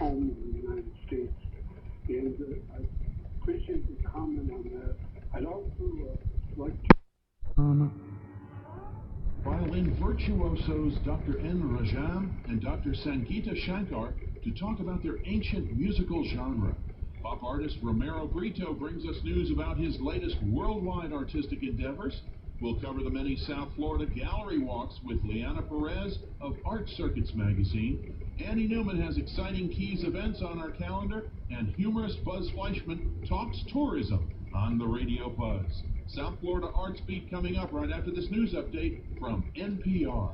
home in the United States. And I appreciate the comment on that. I'd also like to... Violin virtuosos D.R.N. Rajam and Dr. Sangeeta Shankar to talk about their ancient musical genre. Pop artist Romero Brito brings us news about his latest worldwide artistic endeavors. We'll cover the many South Florida gallery walks with Liana Perez of Art Circuits magazine. Annie Newman has exciting Keys events on our calendar, and humorous Buzz Fleischman talks tourism on the Radio Buzz. South Florida Arts Beat coming up right after this news update from NPR.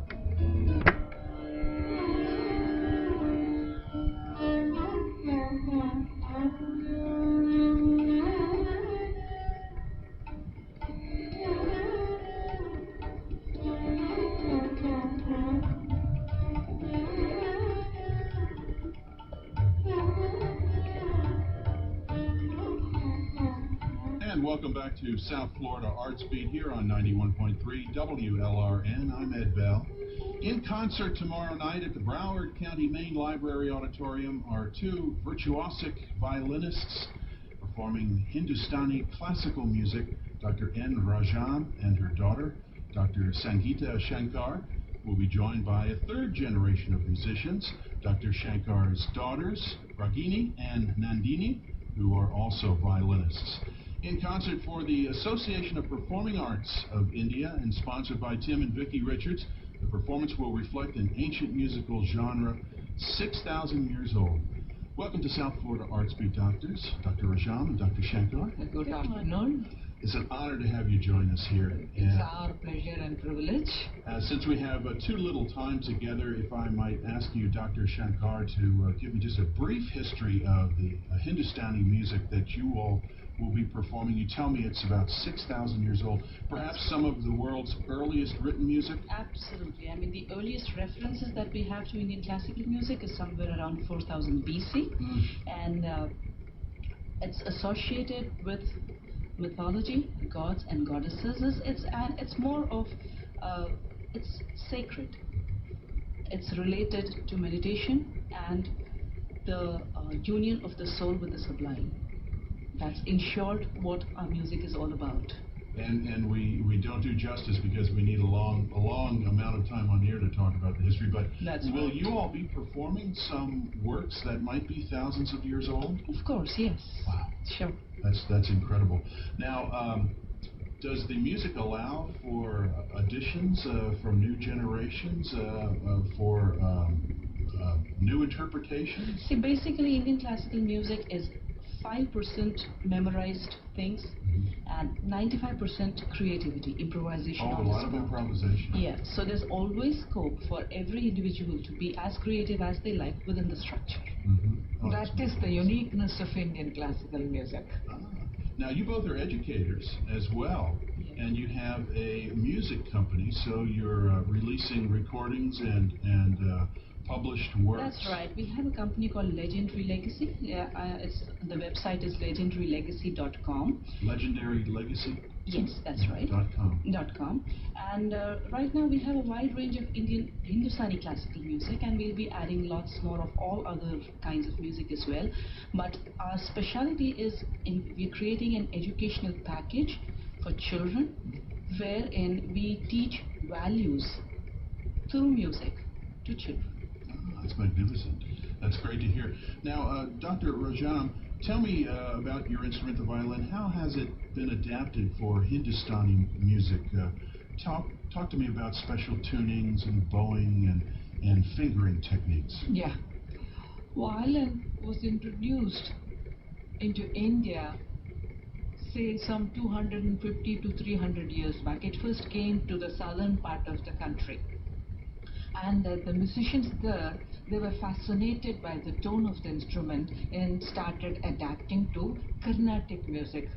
Welcome back to South Florida Arts Beat here on 91.3 WLRN. I'm Ed Bell. In concert tomorrow night at the Broward County Main Library Auditorium are two virtuosic violinists performing Hindustani classical music. D.N Rajam and her daughter, Dr. Sangeeta Shankar, will be joined by a third generation of musicians, Dr. Shankar's daughters, Ragini and Nandini, who are also violinists. In concert for the Association of Performing Arts of India and sponsored by Tim and Vicki Richards, the performance will reflect an ancient musical genre 6,000 years old. Welcome to South Florida Arts Beat Doctors, Dr. Rajam and Dr. Shankar. Good afternoon. It's an honor to have you join us here. It's our pleasure and privilege. Since we have too little time together, if I might ask you, Dr. Shankar, to give me just a brief history of the Hindustani music that you all will be performing. You tell me it's about 6,000 years old. Perhaps some of the world's earliest written music? Absolutely. I mean, the earliest references that we have to Indian classical music is somewhere around 4000 BC. And it's associated with mythology, gods and goddesses. It's more of, it's sacred. It's related to meditation and the union of the soul with the sublime. That's in short what our music is all about. And we don't do justice because we need a long amount of time on the air to talk about the history, but will you all be performing some works that might be thousands of years old? Of course, yes. Wow. Sure. That's incredible. Now, does the music allow for additions from new generations, for new interpretations? See, basically Indian classical music is 5% memorized things and 95% creativity, improvisation. Oh, a lot of improvisation. Yeah, so there's always scope for every individual to be as creative as they like within the structure. Oh, that is the uniqueness of Indian classical music. Now, you both are educators as well, and you have a music company, so you're releasing recordings and published works. That's right. We have a company called Legendary Legacy. The website is legendarylegacy.com. Legendary Legacy? Yes, that's right. .com. And right now we have a wide range of Indian Hindustani classical music, and we'll be adding lots more of all other kinds of music as well. But our specialty is we're creating an educational package for children, wherein we teach values through music to children. That's magnificent. That's great to hear. Now, Dr. Rajam, tell me about your instrument, the violin. How has it been adapted for Hindustani music? Talk to me about special tunings and bowing and fingering techniques. Yeah. Violin was introduced into India, say, some 250 to 300 years back. It first came to the southern part of the country. And the musicians there, they were fascinated by the tone of the instrument and started adapting to Carnatic music.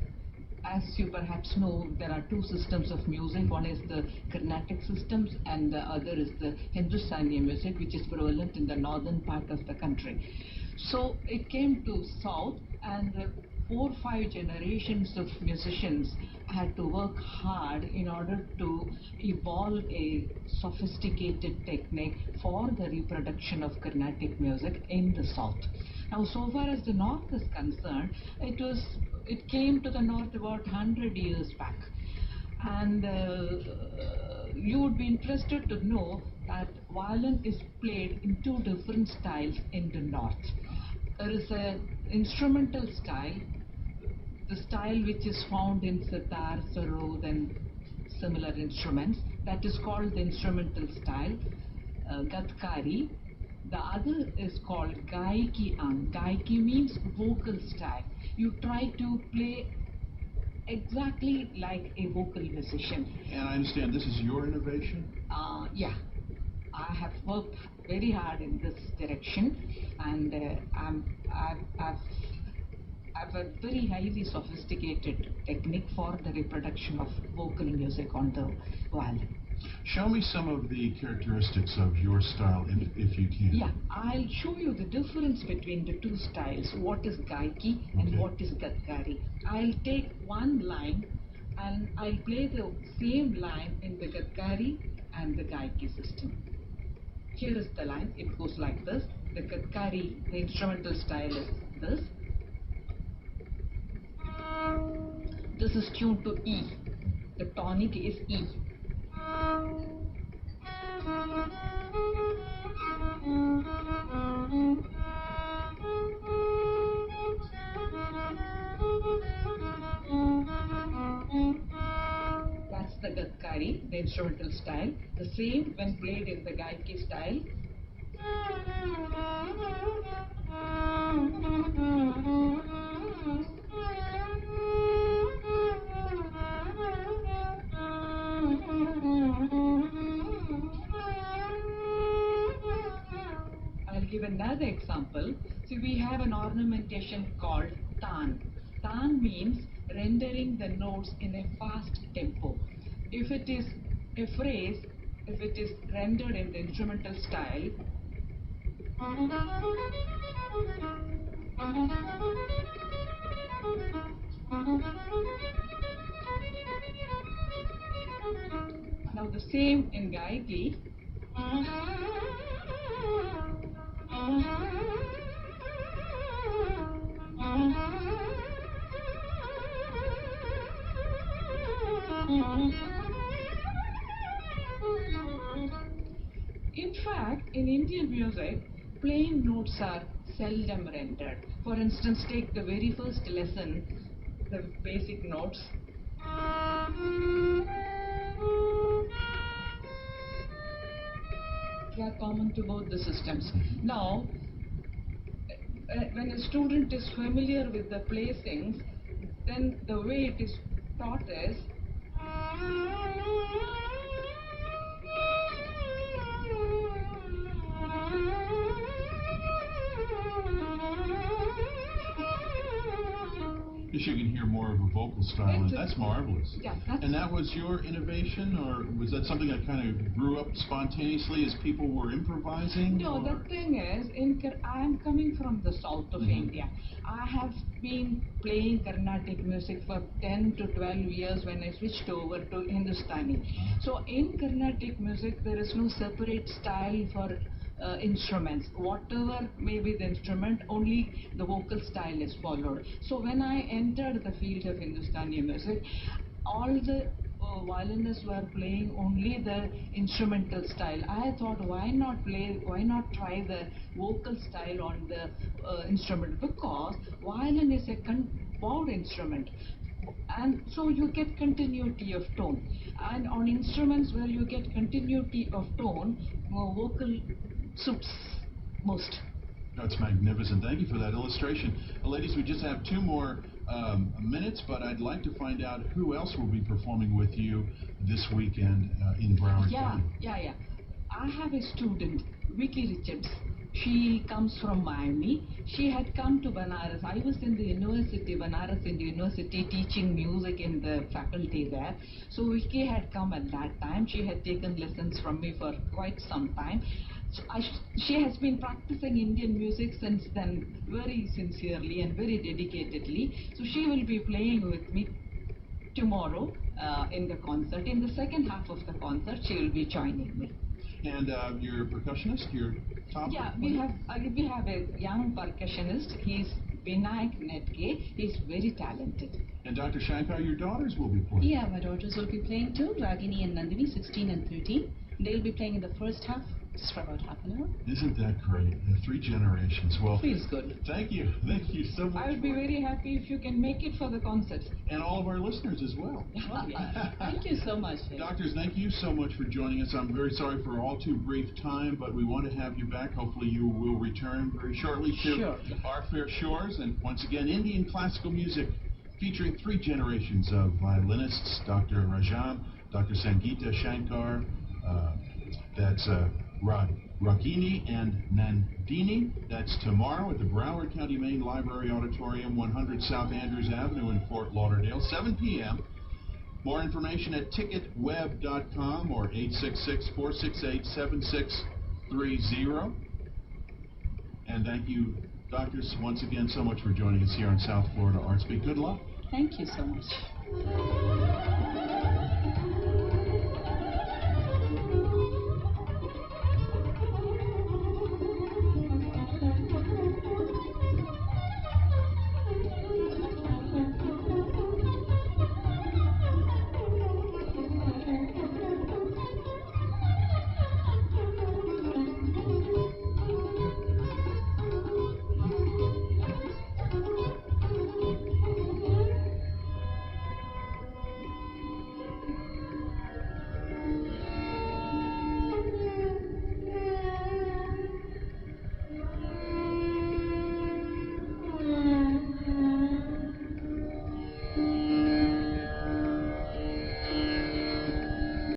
As you perhaps know, there are two systems of music. One is the Carnatic systems and the other is the Hindustani music, which is prevalent in the northern part of the country. So it came to south, and 4-5 generations of musicians had to work hard in order to evolve a sophisticated technique for the reproduction of Carnatic music in the South. Now, so far as the North is concerned, it came to the North about 100 years back. And you would be interested to know that violin is played in two different styles in the North. There is an instrumental style, the style which is found in sitar, sarod and similar instruments. That is called the instrumental style, gadkari. The other is called gaiki ang. Gaiki means vocal style. You try to play exactly like a vocal musician. And I understand this is your innovation? Yeah. I have worked very hard in this direction, and I've a very highly sophisticated technique for the reproduction of vocal music on the violin. Show me some of the characteristics of your style, if you can. Yeah, I'll show you the difference between the two styles, what is gaiki and what is gadkari. I'll take one line and I'll play the same line in the gadkari and the gaiki system. Here is the line, it goes like this. The gadkari, the instrumental style is this. This is tuned to E. The tonic is E. That's the gadkari, the instrumental style. The same when played in the gaiki style. I'll give another example. See, we have an ornamentation called tan. Tan means rendering the notes in a fast tempo. If it is a phrase, if it is rendered in the instrumental style, now the same in gaiki. In fact, in Indian music, plain notes are seldom rendered. For instance, take the very first lesson, the basic notes. They are common to both the systems. Now, when a student is familiar with the placings, then the way it is taught is You can hear more of a vocal style, and that's marvelous. Yeah, and that was your innovation, or was that something that kind of grew up spontaneously as people were improvising? No, or? the thing is, I am coming from the south of India. I have been playing Carnatic music for 10 to 12 years when I switched over to Hindustani. So in Carnatic music, there is no separate style for instruments. Whatever may be the instrument, only the vocal style is followed. So when I entered the field of Hindustani music, all the violinists were playing only the instrumental style. I thought, why not try the vocal style on the instrument? Because violin is a bowed instrument, and so you get continuity of tone. And on instruments where you get continuity of tone, vocal suits most. That's magnificent. Thank you for that illustration. Ladies, we just have 2 more minutes, but I'd like to find out who else will be performing with you this weekend in Broward County. Yeah. I have a student, Vicky Richards. She comes from Miami. She had come to Banaras. I was in the university, Banaras Indian University, teaching music in the faculty there. So Vicky had come at that time. She had taken lessons from me for quite some time. She has been practicing Indian music since then very sincerely and very dedicatedly. So she will be playing with me tomorrow in the concert. In the second half of the concert, she will be joining me. And your percussionist, your top? Yeah, we have a young percussionist. He's Vinayak Netke. He's very talented. And Dr. Shankar, your daughters will be playing? Yeah, my daughters will be playing too, Ragini and Nandini, 16 and 13. They'll be playing in the first half, just for about half an hour. Isn't that great? 3 generations. Well, Feels good. Thank you so much. I would be very happy if you can make it for the concert. And all of our listeners as well. Oh, yeah. Thank you so much. Doctors, thank you so much for joining us. I'm very sorry for all too brief time, but we want to have you back. Hopefully you will return very shortly to our fair shores. And once again, Indian classical music featuring 3 generations of violinists, Dr. Rajam, Dr. Sangeeta Shankar, that's Ragini and Nandini. That's tomorrow at the Broward County Main Library Auditorium, 100 South Andrews Avenue in Fort Lauderdale, 7 p.m. More information at ticketweb.com or 866-468-7630. And thank you, doctors, once again so much for joining us here on South Florida Arts Beat. Good luck. Thank you so much.